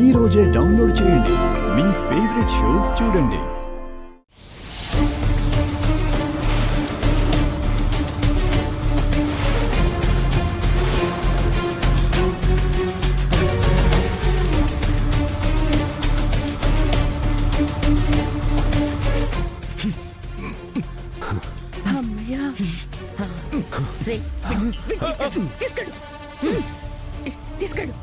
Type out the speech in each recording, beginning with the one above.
ఈ రోజే డౌన్లోడ్ చేయండి. మీ ఫేవరెట్ షోస్ చూడండి. తీసుకెళ్ళు.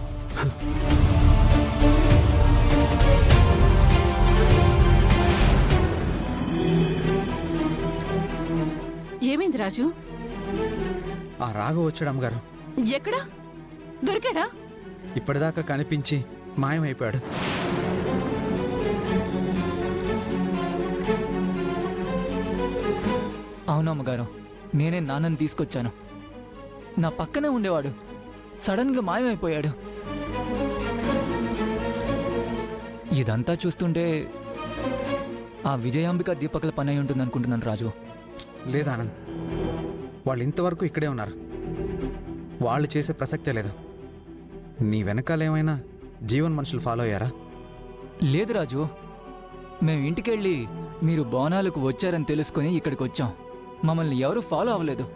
ఏమైంది రాజు? ఆ రాఘవ వచ్చాడు అమ్మగారు. ఎక్కడా దొరికాడా? ఇప్పటిదాకా కనిపించి మాయమైపోయాడు. అవునమ్మగారు, నేనే నాన్నని తీసుకొచ్చాను. నా పక్కనే ఉండేవాడు, సడన్గా మాయమైపోయాడు. ఇదంతా చూస్తుంటే ఆ విజయాంబిక దీపకల పని అయి ఉంటుంది అనుకుంటున్నాను రాజు. లేదు ఆనంద్, వాళ్ళు ఇంతవరకు ఇక్కడే ఉన్నారు. వాళ్ళు చేసే ప్రసక్తే లేదు. నీ వెనకాల ఏమైనా జీవన్ మనుషులు ఫాలో అయ్యారా? లేదు రాజు, మేము ఇంటికెళ్ళి మీరు బోనాలకు వచ్చారని తెలుసుకొని ఇక్కడికి వచ్చాం. మమ్మల్ని ఎవరు ఫాలో అవ్వలేదు.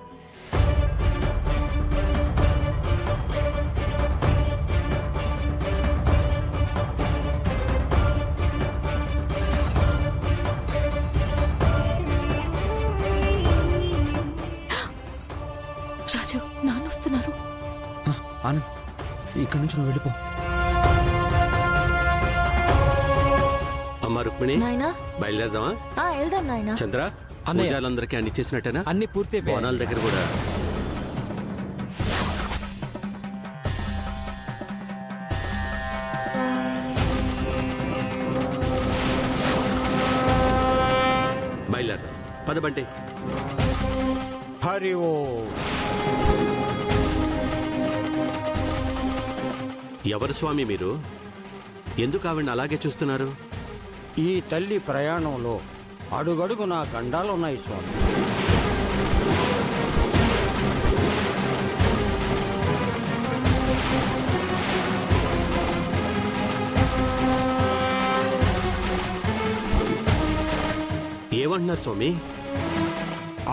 రాజు, నాన్న వస్తున్నారు. ఆనంద్, ఇక్కడి నుంచి నువ్వు వెళ్ళిపో. అమ్మా రుక్మిణి, నాయనా బయలుదేరదామా? వెళ్దాం నాయనా. చంద్ర, పూజాలందరికీ అన్ని చేసినట్టేనా? అన్ని పూర్తి బోనాల దగ్గర కూడా. బయలుదేరదాం, పద బంటి. హరి ఓ. ఎవరు స్వామి మీరు? ఎందుకు ఆవిడ అలాగే చూస్తున్నారు? ఈ తల్లి ప్రయాణంలో అడుగడుగు నా గండాలున్నాయి స్వామి. ఏమంటున్నారు స్వామి?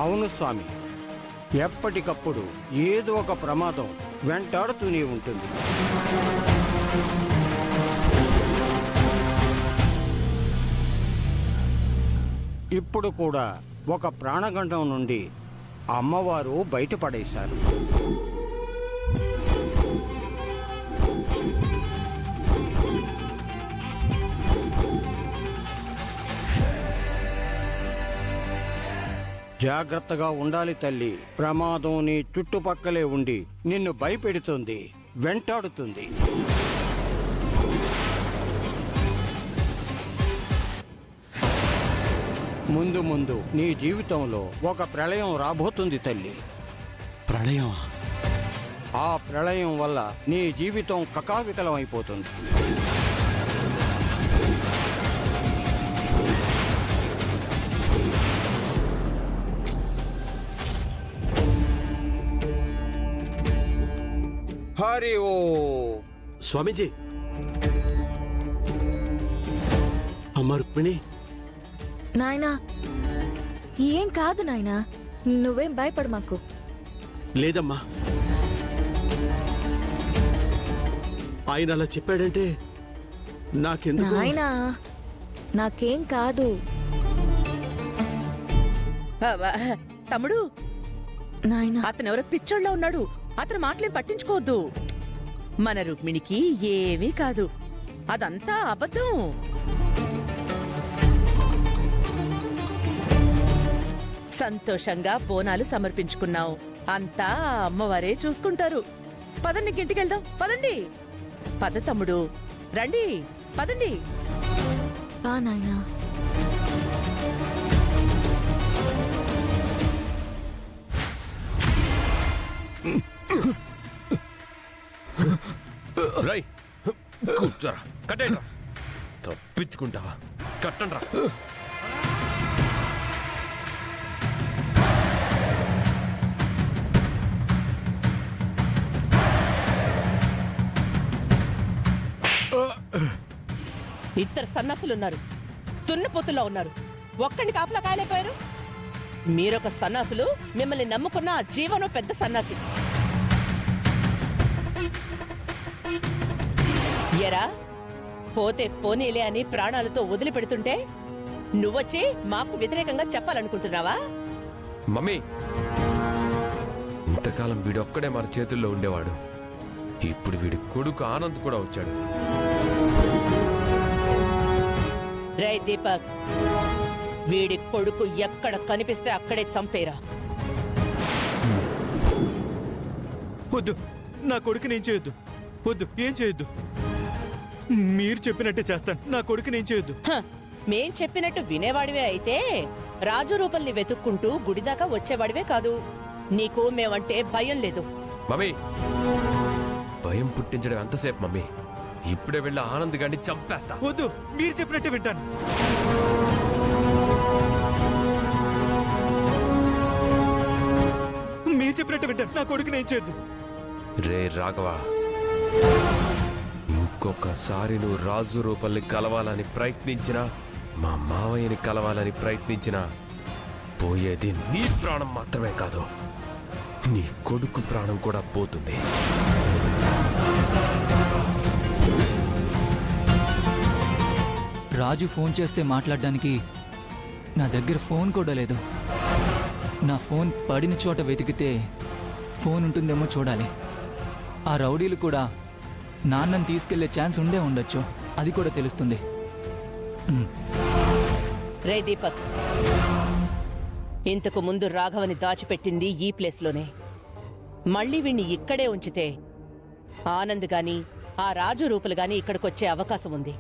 అవును స్వామి, ఎప్పటికప్పుడు ఏదో ఒక ప్రమాదం వెంటాడుతూనే ఉంటుంది. ఇప్పుడు కూడా ఒక ప్రాణగండం నుండి అమ్మవారు బయటపడేశారు. జాగ్రత్తగా ఉండాలి తల్లి. ప్రమాదం నీ చుట్టుపక్కలే ఉండి నిన్ను భయపెడుతుంది, వెంటాడుతుంది. ముందు ముందు నీ జీవితంలో ఒక ప్రళయం రాబోతుంది తల్లి. ప్రళయం? ఆ ప్రళయం వల్ల నీ జీవితం కకావికలం అయిపోతుంది. హరి ఓ. స్వామీజీ, అమ్మ రుక్మిణి. నాయనా ఏం కాదు నాయనా, నువ్వేం భయపడు మాకు. లేదమ్మా, ఆయన అలా చెప్పాడంటే నాకెందుకు. నాయనా నాకేం కాదు. తమ్ముడు, నాయనా అతను ఎవరో పిచ్చోళ్ళ ఉన్నాడు. అతను మాటలేం పట్టించుకోవద్దు. మన రుక్మిణికి ఏమీ కాదు, అదంతా అబద్ధం. సంతోషంగా బోనాలు సమర్పించుకున్నావు, అంతా అమ్మవారే చూసుకుంటారు. పదండి, ఇంటికెళ్దాం. పదండి, పద తమ్ముడు, రండి, పదండి. నాయనా. రై, కూర్చోరా, కట్టేట్రా. తప్పించుకుంటావా? కట్టండ్రా. ఇద్దరు సన్నాసులున్నారు, తున్నపోతుల్లో ఉన్నారు. ఒక్కడిని కాపలా కాయలేకపోయారు. మీరొక సన్నాసులు, మిమ్మల్ని నమ్ముకున్న ఆ జీవనం పెద్ద సన్నాసి. ఎరా పోతే పోనీలే అని ప్రాణాలతో వదిలిపెడుతుంటే నువ్వొచ్చి మాకు వ్యతిరేకంగా చెప్పాలనుకుంటున్నావా? మమ్మీ, ఇంతకాలం వీడొక్కడే మన చేతుల్లో ఉండేవాడు. ఇప్పుడు వీడి కొడుకు ఆనంద్ కూడా వచ్చాడు. రే దీపక్, వీడి కొడుకు ఎక్కడ కనిపిస్తే అక్కడే చంపేరా. వద్దు, నా కొడుకు నేను చేయొద్దు. వద్దు, ఏం చేయొద్దు. మీరు చెప్పినట్టే చేస్తాను. నా కొడుకు నేను చేయొద్దు. మేం చెప్పినట్టు వినేవాడివే అయితే రాజు రూపల్ని వెతుక్కుంటూ గుడిదాకా వచ్చేవాడివే కాదు. నీకు మేమంటే భయం లేదు. మమ్మీ, భయం పుట్టించడం ఎంతసేపు మమ్మీ? ఇప్పుడే వెళ్ళి ఆనంద్ గారిని చంపేస్తా. వద్దు, మీరు చెప్పినట్టే వింటాను. మీరు చెప్పినట్టే వింటాను. నా కొడుకు నేను చేయొద్దు. రే రాఘవ, ఇంకొకసారి నువ్వు రాజు రూపల్ని కలవాలని ప్రయత్నించినా, మా మావయ్యని కలవాలని ప్రయత్నించినా పోయేది నీ ప్రాణం మాత్రమే కాదు, నీ కొడుకు ప్రాణం కూడా పోతుంది. రాజు ఫోన్ చేస్తే మాట్లాడడానికి నా దగ్గర ఫోన్ కూడా లేదు. నా ఫోన్ పడిన చోట వెతికితే ఫోన్ ఉంటుందేమో చూడాలి. ఆ రౌడీలు కూడా నాన్నని తీసుకెళ్లే ఛాన్స్ ఉండే ఉండొచ్చు, అది కూడా తెలుస్తుంది. రే దీపక్, ఇంతకు ముందు రాఘవని దాచిపెట్టింది ఈ ప్లేస్లోనే. మళ్ళీ వీణ్ణి ఇక్కడే ఉంచితే ఆనంద్ గాని ఆ రాజు రూపులు గాని ఇక్కడికొచ్చే అవకాశం ఉంది.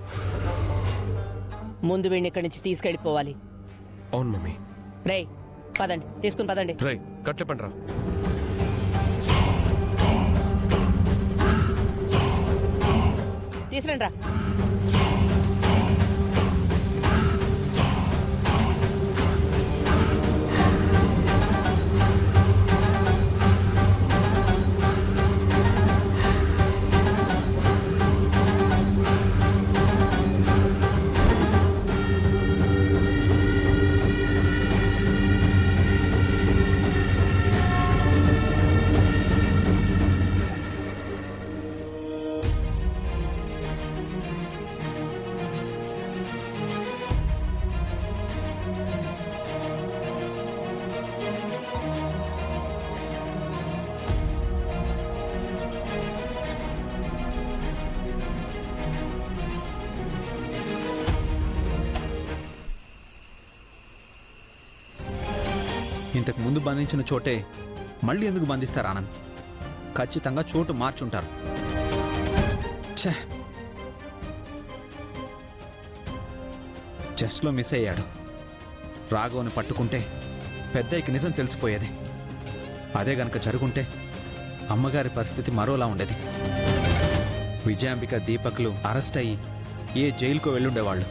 ముందు వీణ్ణి ఇక్కడి నుంచి తీసుకెళ్ళిపోవాలి. అవును మమ్మీ. రే పదండి, తీసుకుని పదండి. రై కట్లే పండ్రా. తీసురండి రా. ఇంతకు ముందు బంధించిన చోటే మళ్ళీ ఎందుకు బంధిస్తారు ఆనంద్? ఖచ్చితంగా చోటు మార్చుంటారు. ఛే, చెస్లో మిస్ అయ్యాడు. రాఘవని పట్టుకుంటే పెద్దయ్యకి నిజం తెలిసిపోయేది. అదే గనక జరుగుంటే అమ్మగారి పరిస్థితి మరోలా ఉండేది. విజయాంబిక, దీపక్లు అరెస్ట్ అయ్యి ఏ జైలుకో వెళ్ళుండేవాళ్ళు.